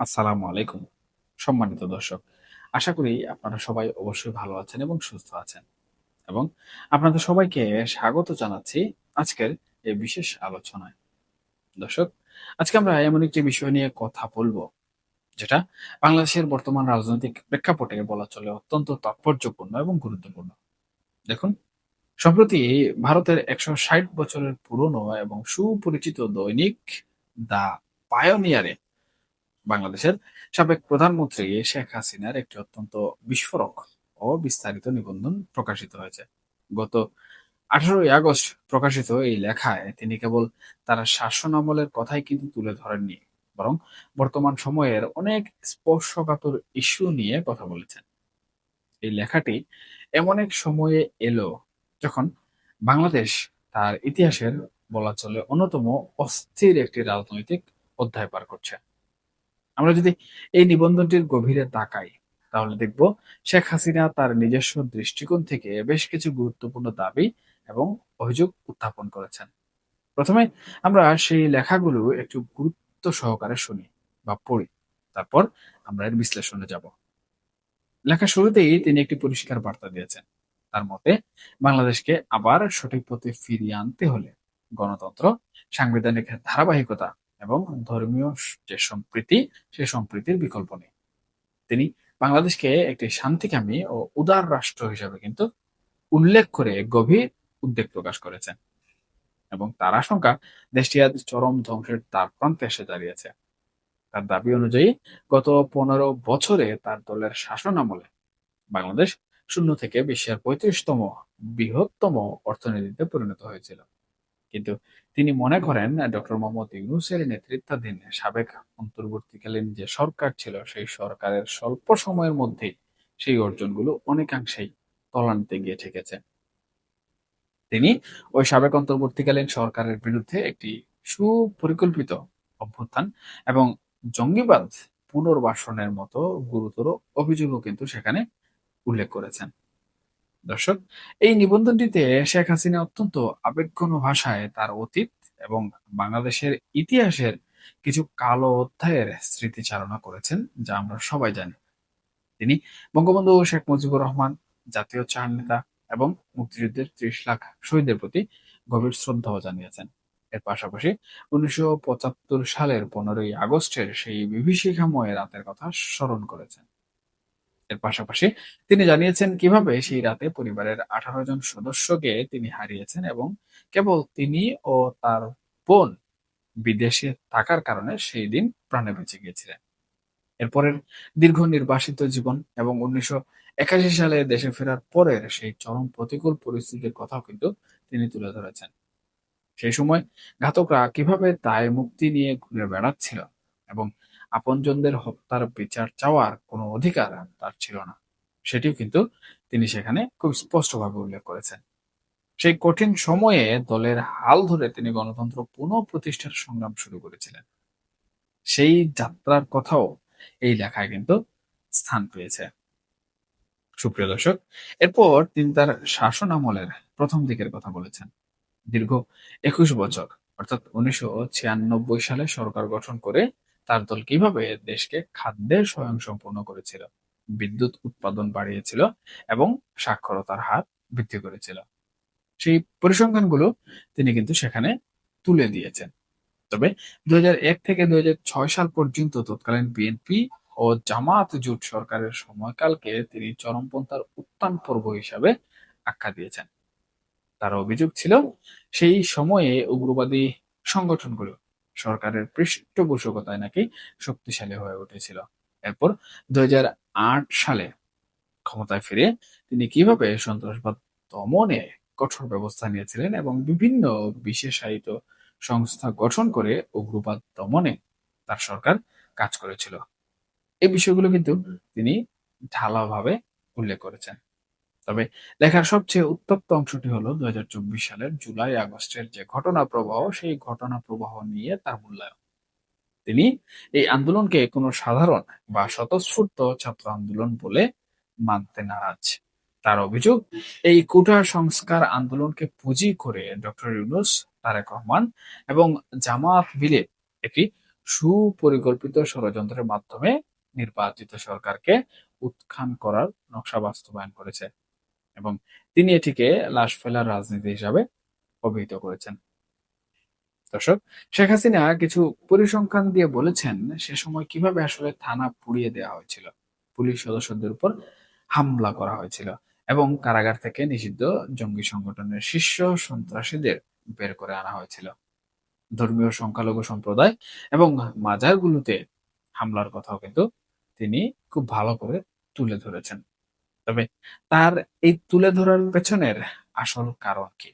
আসসালামু আলাইকুম। সম্মানিত দর্শক, আশা করি আপনারা সবাই অবশ্যই ভালো আছেন এবং সুস্থ আছেন এবং আপনাদের সবাইকে স্বাগত জানাচ্ছি আজকের এই বিশেষ আলোচনায়। দর্শক, আজকে আমরা এমন একটি বিষয় নিয়ে কথা বলবো যেটা বাংলাদেশের বর্তমান রাজনৈতিক প্রেক্ষাপটে বলা চলে অত্যন্ত তাৎপর্যপূর্ণ এবং গুরুত্বপূর্ণ। দেখুন, সম্প্রতি ভারতের ১৬০ বছরের পুরনো এবং সুপরিচিত দৈনিক দ্য পায়োনিয়ারে বাংলাদেশের সাবেক প্রধানমন্ত্রী শেখ হাসিনার একটি অত্যন্ত বিস্ফোরক ও বিস্তারিত নিবন্ধন প্রকাশিত হয়েছে। গত 18ই আগস্ট প্রকাশিত এই লেখায় তিনি কেবল তার শাসনামলের কথাই কিন্তু তুলে ধরেননি, বরং বর্তমান সময়ের অনেক স্পর্শকাতর ইস্যু নিয়ে কথা বলেছেন। এই লেখাটি এমন এক সময়ে এলো যখন বাংলাদেশ তার ইতিহাসের বলা চলে অন্যতম অস্থির একটি রাজনৈতিক অধ্যায় পার করছে। আমরা যদি এই নিবন্ধনটির গভীরে তাকাই, তাহলে দেখব শেখ হাসিনা তার নিজস্ব দৃষ্টিকোণ থেকে বেশ কিছু গুরুত্বপূর্ণ দাবি এবং অভিযোগ উত্থাপন করেছেন। প্রথমে আমরা সেই লেখাগুলো একটু গুরুত্ব সহকারে শুনি বা পড়ি, তারপর আমরা এর বিশ্লেষণে যাব। লেখা শুরুতেই তিনি একটি পরিষ্কার বার্তা দিয়েছেন। তার মতে, বাংলাদেশকে আবার সঠিক পথে ফিরিয়ে আনতে হলে গণতন্ত্র, সাংবিধানিক ধারাবাহিকতা এবং ধর্মীয় যে সম্প্রীতি, সে সম্প্রীতির বিকল্প নেই। তিনি বাংলাদেশকে একটি শান্তিকামী ও উদার রাষ্ট্র হিসেবে কিন্তু উল্লেখ করে গভীর উদ্বেগ প্রকাশ করেছেন এবং তার আশঙ্কা দেশটি আজ চরম ধ্বংসের দ্বার প্রান্তে এসে দাঁড়িয়েছে। তার দাবি অনুযায়ী গত 15 বছরে তার দলের শাসন আমলে বাংলাদেশ শূন্য থেকে বিশ্বের 35তম বৃহত্তম অর্থনীতিতে পরিণত হয়েছিল। কিন্তু তিনি মনে করেন ডক্টর মোহাম্মদ ইউনূসের নেতৃত্বাধীন সাবেক অন্তর্বর্তীকালীন যে সরকার ছিল, সেই সরকারের স্বল্প সময়ের মধ্যেই সেই অর্জনগুলো অনেকাংশেই তলানিতে গিয়ে ঠেকেছে। তিনি ওই সাবেক অন্তর্বর্তীকালীন সরকারের বিরুদ্ধে একটি সুপরিকল্পিত অভ্যুত্থান এবং জঙ্গিবাদ পুনর্বাসনের মতো গুরুতর অভিযোগও কিন্তু সেখানে উল্লেখ করেছেন। দর্শক, এই নিবন্ধনটিতে শেখ হাসিনা অত্যন্ত আবেগঘন ভাষায় তার অতীত এবং বাংলাদেশের ইতিহাসের কিছু কালো অধ্যায়ের স্মৃতিচারণা করেছেন, যা আমরা সবাই জানি। তিনি বঙ্গবন্ধু শেখ মুজিবুর রহমান, জাতীয় চার নেতা এবং মুক্তিযুদ্ধের 30 লাখ শহীদের প্রতি গভীর শ্রদ্ধাও জানিয়েছেন। এর পাশাপাশি 1975 সালের 15ই আগস্টের সেই বিভীষিকাময় রাতের কথা স্মরণ করেছেন। এর পাশাপাশি তিনি জানিয়েছেন কিভাবে সেই রাতে পরিবারের 18 জন সদস্যকে তিনি হারিয়েছেন এবং কেবল তিনি ও তার বোন বিদেশে থাকার কারণে সেই দিন প্রাণে বেঁচে গিয়েছিলেন। এরপরের দীর্ঘ নির্বাসিত জীবন এবং 1981 সালে দেশে ফেরার পরের সেই চরম প্রতিকূল পরিস্থিতির কথাও কিন্তু তিনি তুলে ধরেছেন। সেই সময় ঘাতকরা কিভাবে দায় মুক্তি নিয়ে ঘুরে বেড়াচ্ছিল এবং আপনজনদের হত্যার বিচার চাওয়ার কোনো অধিকার তার ছিল না, সেটিও কিন্তু তিনি সেখানে খুব স্পষ্টভাবে উল্লেখ করেছেন। সেই কঠিন সময়ে দলের হাল ধরে তিনি গণতন্ত্র পুনঃপ্রতিষ্ঠার সংগ্রাম শুরু করেছিলেন। সেই যাত্রার কথাও এই লেখায় কিন্তু স্থান পেয়েছে। সুপ্রিয় দর্শক, এরপর তিনি তার শাসন আমলের প্রথম দিকের কথা বলেছেন। দীর্ঘ 21 বছর, অর্থাৎ 1996 সালে সরকার গঠন করে তার দল কিভাবে দেশকে খাদ্যে স্বয়ংসম্পূর্ণ করেছিল, বিদ্যুৎ উৎপাদন বাড়িয়েছিল এবং সাক্ষরতার হার বৃদ্ধি করেছিল, সেই পরিসংখ্যানগুলো তিনি কিন্তু সেখানে তুলে দিয়েছেন। তবে 2001 থেকে 2006 সাল পর্যন্ত তৎকালীন বিএনপি ও জামায়াত জোট সরকারের সময়কালকে তিনি চরমপন্থার উত্থান পর্ব হিসাবে আখ্যা দিয়েছেন। তার অভিযোগ ছিল সেই সময়ে উগ্রবাদী সংগঠনগুলো সরকারের পৃষ্ঠপোষকতায় নাকি শক্তিশালী হয়ে উঠেছিল। এরপর 2008 সালে ক্ষমতায় ফিরে তিনি কিভাবে সন্ত্রাসবাদ দমনে কঠোর ব্যবস্থা নিয়েছিলেন এবং বিভিন্ন বিশেষায়িত সংস্থা গঠন করে উগ্রবাদ দমনে তার সরকার কাজ করেছিল, এই বিষয়গুলো কিন্তু তিনি ঢালাওভাবে উল্লেখ করেছেন। তবে লেখার সবচেয়ে উত্তপ্ত অংশটি হলো 2024 সালের জুলাই আগস্টের যে ঘটনা প্রবাহ, সেই ঘটনা প্রবাহ নিয়ে তার মূল্যায়ন। তিনি এই আন্দোলনকে কোনো সাধারণ বা স্বতঃস্ফূর্ত ছাত্র আন্দোলন বলে মানতে নারাজ। তার অভিযোগ, এই কোটা সংস্কার আন্দোলনকে পুঁজি করে ডক্টর ইউনূস, তারেক রহমান এবং জামায়াত মিলে একটি সুপরিকল্পিত ষড়যন্ত্রের মাধ্যমে নির্বাচিত সরকারকে উৎখান করার নকশা বাস্তবায়ন করেছে এবং তিনি এটিকে লাশ ফেলার রাজনীতি হিসাবে অভিহিত করেছেন। দর্শক, শেখ হাসিনা কিছু পরিসংখ্যান দিয়ে বলেছেন সে সময় কিভাবে আসলে থানা পুড়িয়ে দেওয়া হয়েছিল, পুলিশ সদস্যদের উপর হামলা করা হয়েছিল এবং কারাগার থেকে নিষিদ্ধ জঙ্গি সংগঠনের শীর্ষ সন্ত্রাসীদের বের করে আনা হয়েছিল। ধর্মীয় সংখ্যালঘু সম্প্রদায় এবং মাজারগুলোতে হামলার কথাও কিন্তু তিনি খুব ভালো করে তুলে ধরেছেন। তবে তার এই তুলে ধরার পেছনের আসল কারণ কি?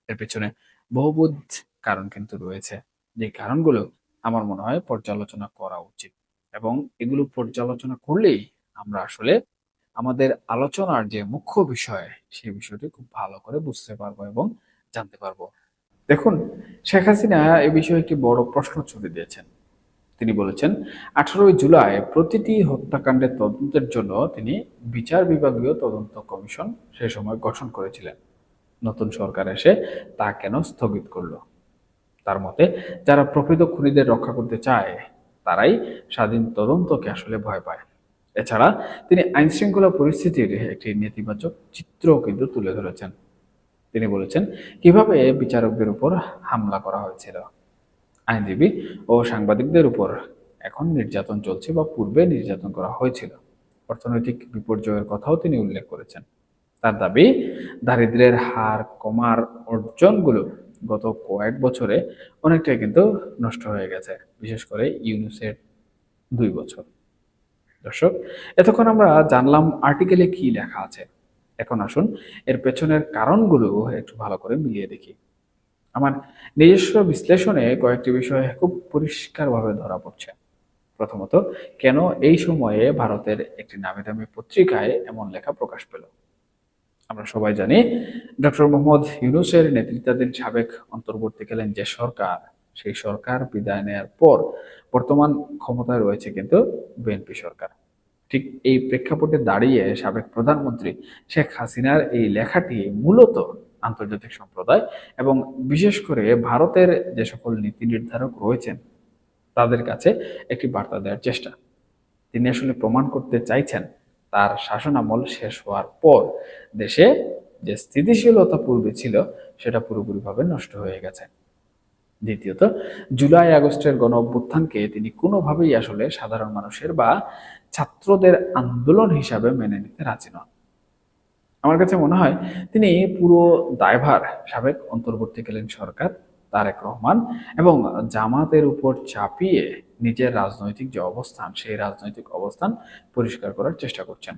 এর পেছনে বহুবিধ কারণ কিন্তু রয়েছে, যে কারণগুলো আমার মনে হয় পর্যালোচনা করা উচিত এবং এগুলো পর্যালোচনা করলেই আমরা আসলে আমাদের আলোচনার যে মুখ্য বিষয় সেই বিষয়টি খুব ভালো করে বুঝতে পারবো এবং জানতে পারবো। দেখুন, শেখ হাসিনা এ বিষয়ে একটি বড় প্রশ্ন ছুড়ে দিয়েছেন। তিনি বলেছেন 18ই জুলাই প্রতিটি হত্যাকাণ্ডের তদন্তের জন্য তিনি বিচার বিভাগীয় তদন্ত কমিশন সে সময় গঠন করেছিলেন। নতুন সরকার এসে তা কেন স্থগিত করলো? তার মতে, যারা প্রকৃত খুনিদের রক্ষা করতে চায় তারাই স্বাধীন তদন্তকে আসলে ভয় পায়। এছাড়া তিনি আইন শৃঙ্খলা পরিস্থিতির একটি নেতিবাচক চিত্রও কিন্তু তুলে ধরেছেন। তিনি বলেছেন কিভাবে বিচারকদের উপর হামলা করা হয়েছিল, আইনজীবী ও সাংবাদিকদের উপর এখন নির্যাতন চলছে বা পূর্বে নির্যাতন করা হয়েছিল। অর্থনৈতিক বিপর্যয়ের কথাও তিনি উল্লেখ করেছেন। তার দাবি, দারিদ্র্যের হার কমার অর্জনগুলো গত কয়েক বছরে অনেকটাই কিন্তু নষ্ট হয়ে গেছে, বিশেষ করে ইউনুসের 2 বছর। দর্শক, এতক্ষণ আমরা জানলাম আর্টিকেলে কি লেখা আছে। এখন আসুন এর পেছনের কারণগুলো একটু ভালো করে মিলিয়ে দেখি। আমার নিজস্ব বিশ্লেষণে কয়েকটি বিষয় খুব পরিষ্কারভাবে ধরা পড়ছে। প্রথমত, কেন এই সময়ে ভারতের একটি নামিদামি পত্রিকায় এমন লেখা প্রকাশ পেল? আমরা সবাই জানি ডক্টর মোহাম্মদ ইউনূসের নেতৃত্বাধীন সাবেক অন্তর্বর্তীকালীন যে সরকার, সেই সরকার বিদায় নেয়ার পর বর্তমান ক্ষমতায় রয়েছে কিন্তু বিএনপি সরকার। ঠিক এই প্রেক্ষাপটে দাঁড়িয়ে সাবেক প্রধানমন্ত্রী শেখ হাসিনার এই লেখাটি মূলত আন্তর্জাতিক সম্প্রদায় এবং বিশেষ করে ভারতের যে সকল নীতি নির্ধারক রয়েছেন তাদের কাছে একটি বার্তা দেওয়ার চেষ্টা। তিনি আসলে প্রমাণ করতে চাইছেন তার শাসনামল শেষ হওয়ার পর দেশে যে স্থিতিশীলতা পূর্বে ছিল সেটা পুরোপুরিভাবে নষ্ট হয়ে গেছে। দ্বিতীয়ত, জুলাই আগস্টের গণ অভ্যুত্থানকে তিনি কোনোভাবেই আসলে সাধারণ মানুষের বা ছাত্রদের আন্দোলন হিসাবে মেনে নিতে রাজি নন। আমার কাছে মনে হয় তিনি পুরো দায়ভার সাবেক অন্তর্বর্তীকালীন সরকার তারেক রহমান এবং জামাতের উপর চাপিয়ে নিজের রাজনৈতিক যে অবস্থান সেই রাজনৈতিক অবস্থান পরিষ্কার করার চেষ্টা করছেন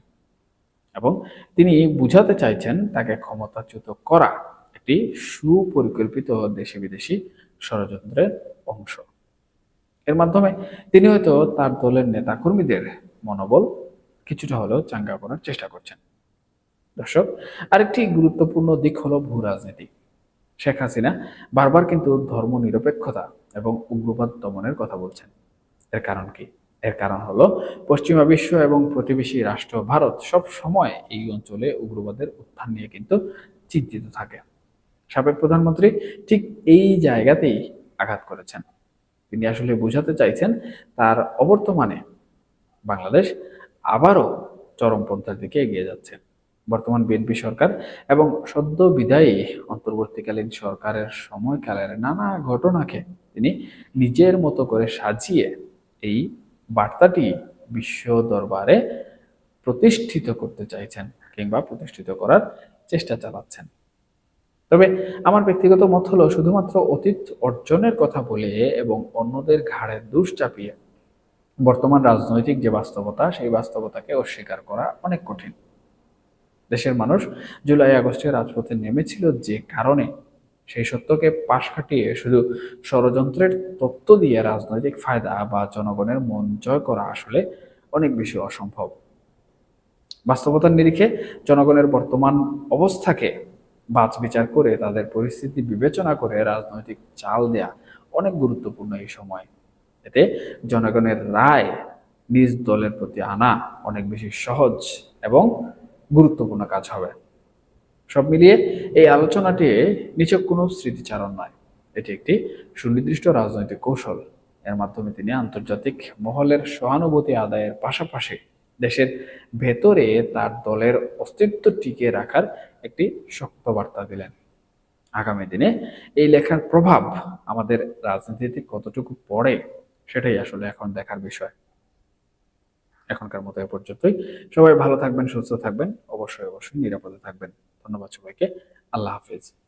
এবং তিনি বুঝাতে চাইছেন তাকে ক্ষমতাচ্যুত করা একটি সুপরিকল্পিত দেশি বিদেশি ষড়যন্ত্রের অংশ। এর মাধ্যমে তিনি হয়তো তার দলের নেতাকর্মীদের মনোবল কিছুটা হলেও চাঙ্গা করার চেষ্টা করছেন। দর্শক, আরেকটি গুরুত্বপূর্ণ দিক হলো ভূ রাজনীতি। শেখ হাসিনা বারবার কিন্তু ধর্ম নিরপেক্ষতা এবং উগ্রবাদ দমনের কথা বলছেন। এর কারণ কি? এর কারণ হলো পশ্চিমা বিশ্ব এবং প্রতিবেশী রাষ্ট্র ভারত সব সময় এই অঞ্চলে উগ্রবাদের উত্থান নিয়ে কিন্তু চিন্তিত থাকে। সাবেক প্রধানমন্ত্রী ঠিক এই জায়গাতেই আঘাত করেছেন। তিনি আসলে বোঝাতে চাইছেন তার অবর্তমানে বাংলাদেশ আবারও চরমপন্থার দিকে এগিয়ে যাচ্ছে। বর্তমান বিএনপি সরকার এবং সদ্য বিদায়ী অন্তর্বর্তীকালীন সরকারের সময়কালের নানা ঘটনাকে তিনি নিজের মতো করে সাজিয়ে এই বার্তাটি বিশ্ব দরবারে প্রতিষ্ঠিত করতে চাইছেন কিংবা প্রতিষ্ঠিত করার চেষ্টা চালাচ্ছেন। তবে আমার ব্যক্তিগত মত হলো শুধুমাত্র অতীত অর্জনের কথা বলে এবং অন্যদের ঘাড়ে দোষ চাপিয়ে বর্তমান রাজনৈতিক যে বাস্তবতা সেই বাস্তবতাকে অস্বীকার করা অনেক কঠিন। দেশের মানুষ জুলাই আগস্টে রাজপথে নেমেছিল যে কারণে, সেই সত্যকে পাশ কাটিয়ে শুধু ষড়যন্ত্রের তত্ত্ব দিয়ে রাজনৈতিক ফায়দা বা জনগণের মন জয় করা আসলে অনেক বেশি অসম্ভব। বাস্তবতার নিরিখে জনগণের বর্তমান অবস্থাকে বাছ বিচার করে তাদের পরিস্থিতি বিবেচনা করে রাজনৈতিক চাল দেয়া অনেক গুরুত্বপূর্ণ এই সময়। এতে জনগণের রায় নিজ দলের প্রতি আনা অনেক বেশি সহজ এবং গুরুত্বপূর্ণ কাজ হবে। সব মিলিয়ে এই আলোচনাটি নিছক কোনো স্মৃতিচারণ নয়, এটি একটি সুনির্দিষ্ট রাজনৈতিক কৌশল এর মাধ্যমে তিনি আন্তর্জাতিক মহলের সহানুভূতি আদায়ের পাশাপাশি দেশের ভেতরে তার দলের অস্তিত্ব টিকিয়ে রাখার একটি শক্ত বার্তা দিলেন। আগামী দিনে এই লেখার প্রভাব আমাদের রাজনীতিতে কতটুকু পড়ে সেটাই আসলে এখন দেখার বিষয়। এখনকার মতো এ পর্যন্তই। সবাই ভালো থাকবেন, সুস্থ থাকবেন, অবশ্যই অবশ্যই নিরাপদে থাকবেন। ধন্যবাদ সবাইকে। আল্লাহ হাফিজ।